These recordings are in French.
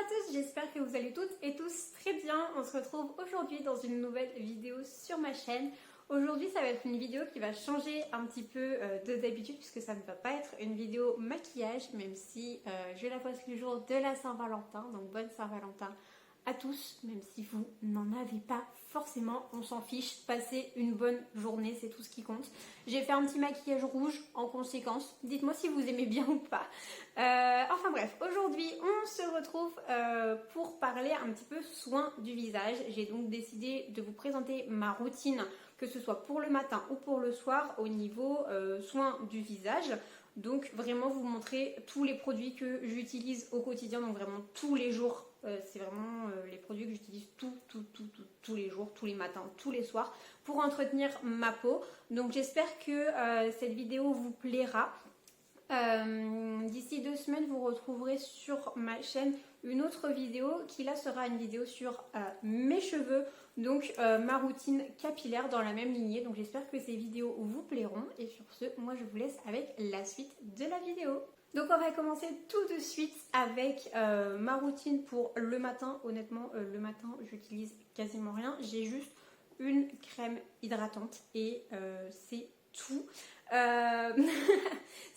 à tous, j'espère que vous allez toutes et tous très bien. On se retrouve aujourd'hui dans une nouvelle vidéo sur ma chaîne. Aujourd'hui ça va être une vidéo qui va changer un petit peu de d'habitude puisque ça ne va pas être une vidéo maquillage, même si je la poste le jour de la Saint-Valentin, donc bonne Saint-Valentin à tous, même si vous n'en avez pas forcément, on s'en fiche, passez une bonne journée, c'est tout ce qui compte. J'ai fait un petit maquillage rouge en conséquence, dites-moi si vous aimez bien ou pas. Enfin bref, aujourd'hui on se retrouve pour parler un petit peu soin du visage. J'ai donc décidé de vous présenter ma routine, que ce soit pour le matin ou pour le soir, au niveau soin du visage. Donc vraiment vous montrer tous les produits que j'utilise au quotidien, donc vraiment tous les jours. C'est vraiment les produits que j'utilise tous les jours, tous les matins, tous les soirs pour entretenir ma peau. Donc j'espère que cette vidéo vous plaira. D'ici 2 semaines vous retrouverez sur ma chaîne une autre vidéo qui là sera une vidéo sur mes cheveux, donc ma routine capillaire dans la même lignée. Donc j'espère que ces vidéos vous plairont et sur ce moi je vous laisse avec la suite de la vidéo. Donc on va commencer tout de suite avec ma routine pour le matin. Honnêtement le matin j'utilise quasiment rien, j'ai juste une crème hydratante et c'est tout.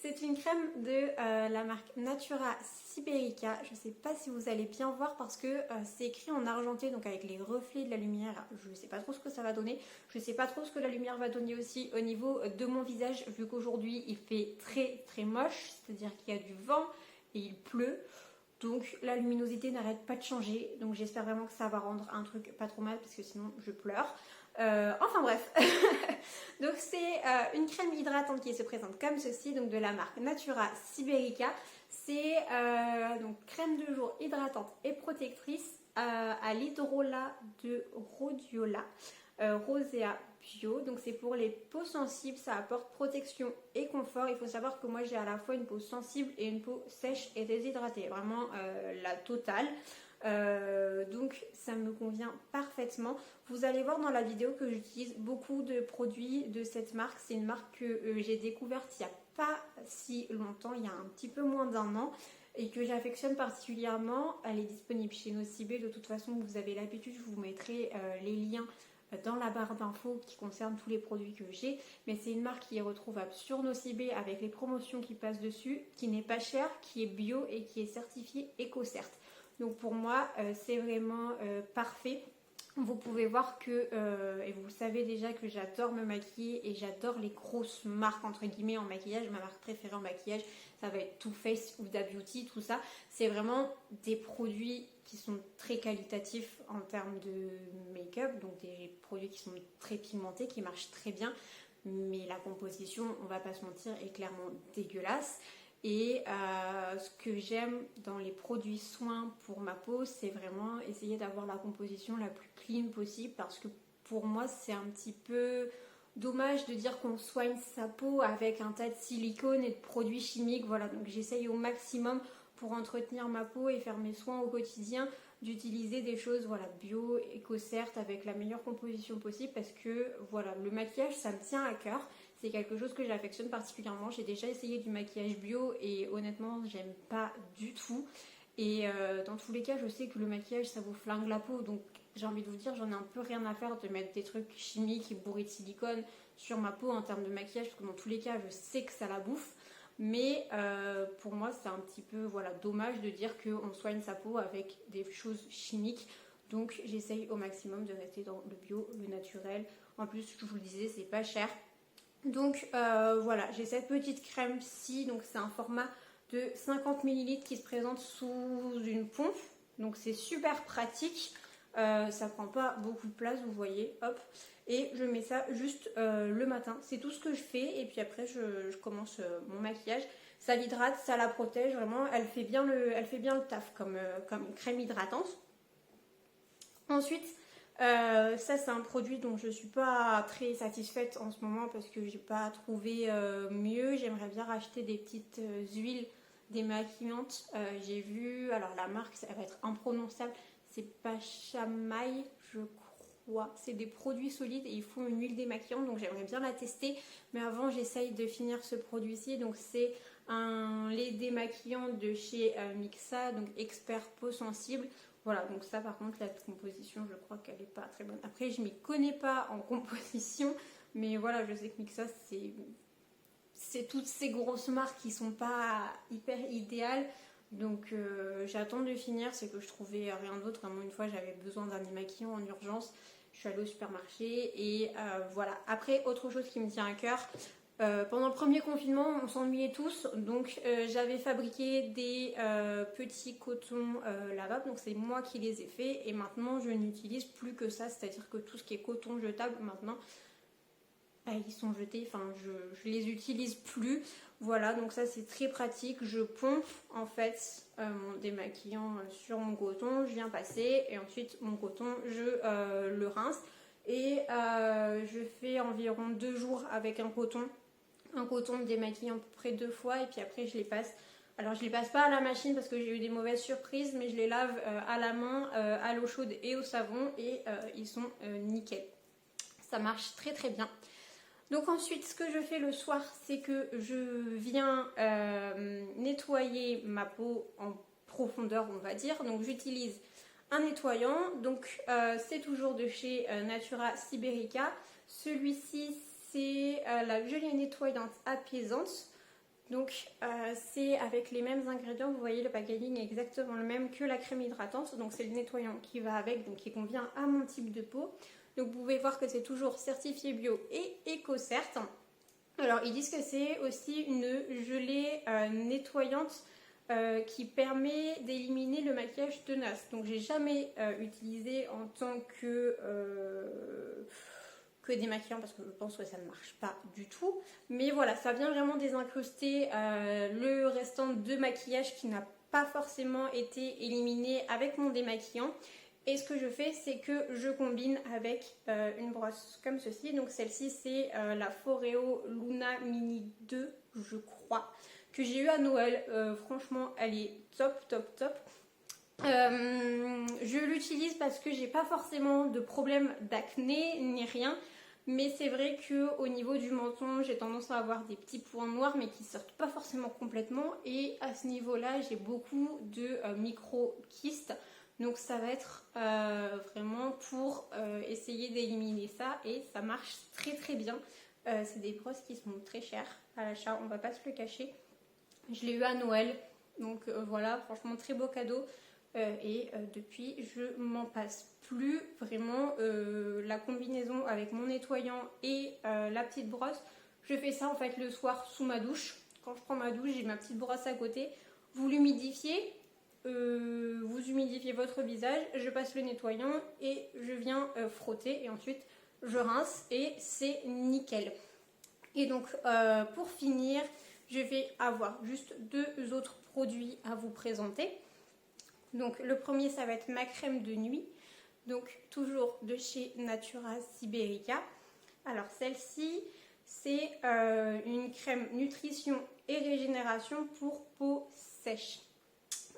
C'est une crème de la marque Natura Siberica. Je ne sais pas si vous allez bien voir parce que c'est écrit en argenté, donc avec les reflets de la lumière. Je ne sais pas trop ce que ça va donner. Je ne sais pas trop ce que la lumière va donner aussi au niveau de mon visage, vu qu'aujourd'hui il fait très moche, c'est-à-dire qu'il y a du vent et il pleut. Donc la luminosité n'arrête pas de changer. Donc j'espère vraiment que ça va rendre un truc pas trop mal parce que sinon je pleure. Enfin bref, donc c'est une crème hydratante qui se présente comme ceci, donc de la marque Natura Siberica. C'est donc crème de jour hydratante et protectrice à l'hydrolat de rhodiola, rosea bio. Donc c'est pour les peaux sensibles, ça apporte protection et confort. Il faut savoir que moi j'ai à la fois une peau sensible et une peau sèche et déshydratée, vraiment la totale. Donc ça me convient parfaitement. Vous allez voir dans la vidéo que j'utilise beaucoup de produits de cette marque. C'est une marque que j'ai découverte il n'y a pas si longtemps, il y a un petit peu moins d'1 an et que j'affectionne particulièrement. Elle est disponible chez Nocibé. De toute façon vous avez l'habitude, je vous mettrai les liens dans la barre d'infos qui concerne tous les produits que j'ai, mais c'est une marque qui est retrouvable sur Nocibé avec les promotions qui passent dessus, qui n'est pas chère, qui est bio et qui est certifiée EcoCert. Donc pour moi c'est vraiment parfait. Vous pouvez voir que, et vous savez déjà que j'adore me maquiller et j'adore les grosses marques entre guillemets en maquillage. Ma marque préférée en maquillage ça va être Too Faced ou Huda Beauty, tout ça. C'est vraiment des produits qui sont très qualitatifs en termes de make-up, donc des produits qui sont très pigmentés, qui marchent très bien. Mais la composition, on va pas se mentir, est clairement dégueulasse. Et ce que j'aime dans les produits soins pour ma peau, c'est vraiment essayer d'avoir la composition la plus clean possible parce que pour moi c'est un petit peu dommage de dire qu'on soigne sa peau avec un tas de silicone et de produits chimiques. Voilà, donc j'essaye au maximum pour entretenir ma peau et faire mes soins au quotidien d'utiliser des choses voilà, bio, EcoCert avec la meilleure composition possible parce que voilà, le maquillage ça me tient à cœur. C'est quelque chose que j'affectionne particulièrement. J'ai déjà essayé du maquillage bio et honnêtement, j'aime pas du tout. Et dans tous les cas, je sais que le maquillage, ça vous flingue la peau. Donc j'ai envie de vous dire, j'en ai un peu rien à faire de mettre des trucs chimiques et bourrés de silicone sur ma peau en termes de maquillage. Parce que dans tous les cas, je sais que ça la bouffe. Mais pour moi, c'est un petit peu voilà, dommage de dire qu'on soigne sa peau avec des choses chimiques. Donc j'essaye au maximum de rester dans le bio, le naturel. En plus, je vous le disais, c'est pas cher. Donc voilà, j'ai cette petite crème-ci, donc c'est un format de 50 ml qui se présente sous une pompe, donc c'est super pratique, ça prend pas beaucoup de place, vous voyez, hop, et je mets ça juste le matin, c'est tout ce que je fais, et puis après je commence mon maquillage, ça l'hydrate, ça la protège, vraiment, elle fait bien le taf comme crème hydratante. Ensuite, ça c'est un produit dont je suis pas très satisfaite en ce moment parce que j'ai pas trouvé mieux. J'aimerais bien racheter des petites huiles démaquillantes. J'ai vu, alors la marque elle va être imprononçable, c'est Pachamay je poids. C'est des produits solides et il faut une huile démaquillante, donc j'aimerais bien la tester. Mais avant, j'essaye de finir ce produit-ci. Donc c'est un lait démaquillant de chez Mixa, donc expert peau sensible. Voilà, donc ça par contre, la composition, je crois qu'elle n'est pas très bonne. Après, je m'y connais pas en composition, mais voilà, je sais que Mixa, c'est toutes ces grosses marques qui sont pas hyper idéales. Donc j'attends de finir, c'est que je trouvais rien d'autre. Vraiment, une fois, j'avais besoin d'un démaquillant en urgence. Je suis allée au supermarché et voilà. Après, autre chose qui me tient à cœur. Pendant le premier confinement, on s'ennuyait tous, donc j'avais fabriqué des petits cotons lavables, donc c'est moi qui les ai faits et maintenant je n'utilise plus que ça, c'est-à-dire que tout ce qui est coton jetable maintenant, ils sont jetés, enfin je les utilise plus. Voilà, donc ça c'est très pratique, je pompe en fait mon démaquillant sur mon coton, je viens passer et ensuite mon coton je le rince et je fais environ 2 jours avec un coton démaquillant à peu près 2 fois et puis après je les passe. Alors je les passe pas à la machine parce que j'ai eu des mauvaises surprises, mais je les lave à la main, à l'eau chaude et au savon et ils sont nickel. Ça marche très très bien. Donc ensuite, ce que je fais le soir, c'est que je viens nettoyer ma peau en profondeur, on va dire. Donc j'utilise un nettoyant. Donc c'est toujours de chez Natura Siberica. Celui-ci, c'est la gelée nettoyante apaisante. Donc c'est avec les mêmes ingrédients. Vous voyez, le packaging est exactement le même que la crème hydratante. Donc c'est le nettoyant qui va avec, donc qui convient à mon type de peau. Donc vous pouvez voir que c'est toujours certifié bio et éco-cert. Alors ils disent que c'est aussi une gelée nettoyante qui permet d'éliminer le maquillage tenace. Donc j'ai jamais utilisé en tant que démaquillant parce que je pense que ça ne marche pas du tout. Mais voilà, ça vient vraiment désincruster le restant de maquillage qui n'a pas forcément été éliminé avec mon démaquillant. Et ce que je fais, c'est que je combine avec une brosse comme ceci. Donc celle-ci, c'est la Foreo Luna Mini 2, je crois, que j'ai eu à Noël. Franchement, elle est top, top, top. Je l'utilise parce que j'ai pas forcément de problème d'acné ni rien. Mais c'est vrai qu'au niveau du menton, j'ai tendance à avoir des petits points noirs, mais qui sortent pas forcément complètement. Et à ce niveau-là, j'ai beaucoup de micro-kystes. Donc ça va être vraiment pour essayer d'éliminer ça et ça marche très très bien. C'est des brosses qui sont très chères à l'achat, on va pas se le cacher. Je l'ai eu à Noël, donc voilà, franchement très beau cadeau. Et depuis je m'en passe plus vraiment. La combinaison avec mon nettoyant et la petite brosse, je fais ça en fait le soir sous ma douche. Quand je prends ma douche, j'ai ma petite brosse à côté. Vous l'humidifiez. Vous humidifiez votre visage, je passe le nettoyant et je viens frotter et ensuite je rince et c'est nickel. Et donc pour finir, je vais avoir juste 2 autres produits à vous présenter. Donc le premier, ça va être ma crème de nuit, donc toujours de chez Natura Siberica. Alors celle-ci, c'est une crème nutrition et régénération pour peau sèche.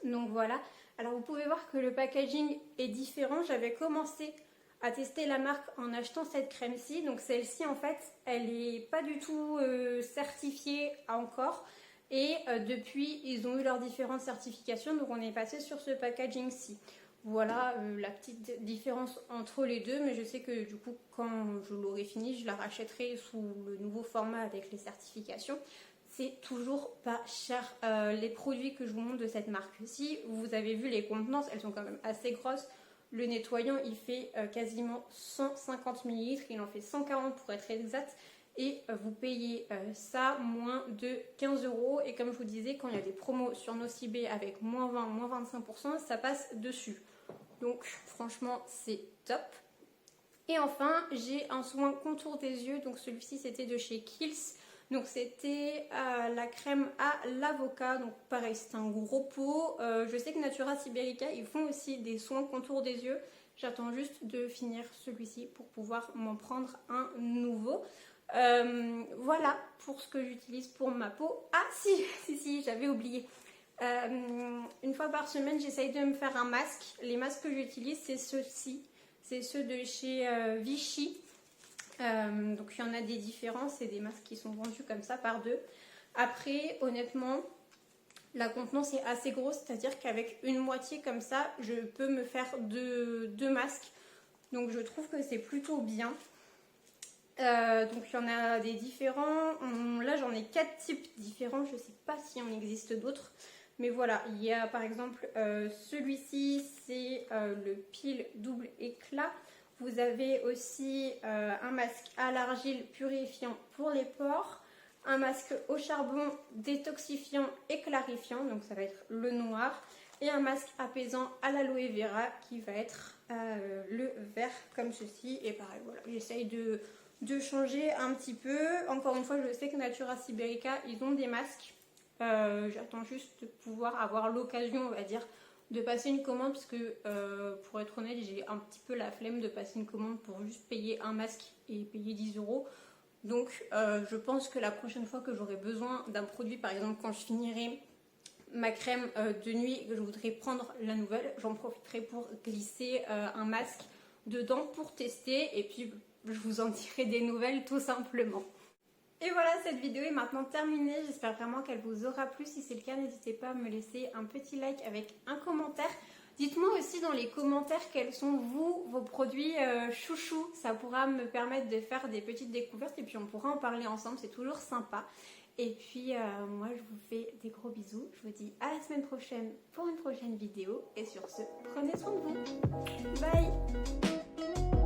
Donc voilà, alors vous pouvez voir que le packaging est différent. J'avais commencé à tester la marque en achetant cette crème-ci. Donc celle-ci en fait, elle n'est pas du tout certifiée encore. Et depuis, ils ont eu leurs différentes certifications. Donc on est passé sur ce packaging-ci. Voilà la petite différence entre les deux. Mais je sais que du coup, quand je l'aurai fini, je la rachèterai sous le nouveau format avec les certifications. C'est toujours pas cher. Les produits que je vous montre de cette marque-ci, vous avez vu les contenances, elles sont quand même assez grosses. Le nettoyant, il fait quasiment 150 ml, il en fait 140 pour être exact. Et vous payez ça moins de 15 €. Et comme je vous disais, quand il y a des promos sur Nocibé avec moins 20, moins 25%, ça passe dessus. Donc franchement, c'est top. Et enfin, j'ai un soin contour des yeux. Donc celui-ci, c'était de chez Kiehl's. Donc c'était la crème à l'avocat, donc pareil c'est un gros pot. Je sais que Natura Siberica ils font aussi des soins contour des yeux. J'attends juste de finir celui-ci pour pouvoir m'en prendre un nouveau. Voilà pour ce que j'utilise pour ma peau. Ah si, j'avais oublié. Une fois par semaine j'essaye de me faire un masque. Les masques que j'utilise c'est ceux-ci. c'est ceux de chez Vichy. Donc il y en a des différents, c'est des masques qui sont vendus comme ça par deux. Après, honnêtement, la contenance est assez grosse, c'est-à-dire qu'avec une moitié comme ça, je peux me faire deux masques. Donc je trouve que c'est plutôt bien. Donc il y en a des différents. Là j'en ai 4 types différents. Je ne sais pas s'il en existe d'autres. Mais voilà, il y a par exemple celui-ci, c'est le pile double éclat. Vous avez aussi un masque à l'argile purifiant pour les pores. Un masque au charbon détoxifiant et clarifiant. Donc ça va être le noir. Et un masque apaisant à l'aloe vera qui va être le vert comme ceci. Et pareil, voilà, j'essaye de changer un petit peu. Encore une fois, je sais que Natura Siberica, ils ont des masques. J'attends juste de pouvoir avoir l'occasion, on va dire, de passer une commande. Parce que, pour être honnête, j'ai un petit peu la flemme de passer une commande pour juste payer un masque et payer 10 €. Donc, je pense que la prochaine fois que j'aurai besoin d'un produit, par exemple, quand je finirai ma crème de nuit et que je voudrais prendre la nouvelle, j'en profiterai pour glisser un masque dedans pour tester. Et puis, je vous en dirai des nouvelles tout simplement. Et voilà, cette vidéo est maintenant terminée. J'espère vraiment qu'elle vous aura plu. Si c'est le cas, n'hésitez pas à me laisser un petit like avec un commentaire. Dites-moi aussi dans les commentaires quels sont vos produits chouchous. Ça pourra me permettre de faire des petites découvertes et puis on pourra en parler ensemble. C'est toujours sympa. Et puis moi, je vous fais des gros bisous. Je vous dis à la semaine prochaine pour une prochaine vidéo. Et sur ce, prenez soin de vous. Bye!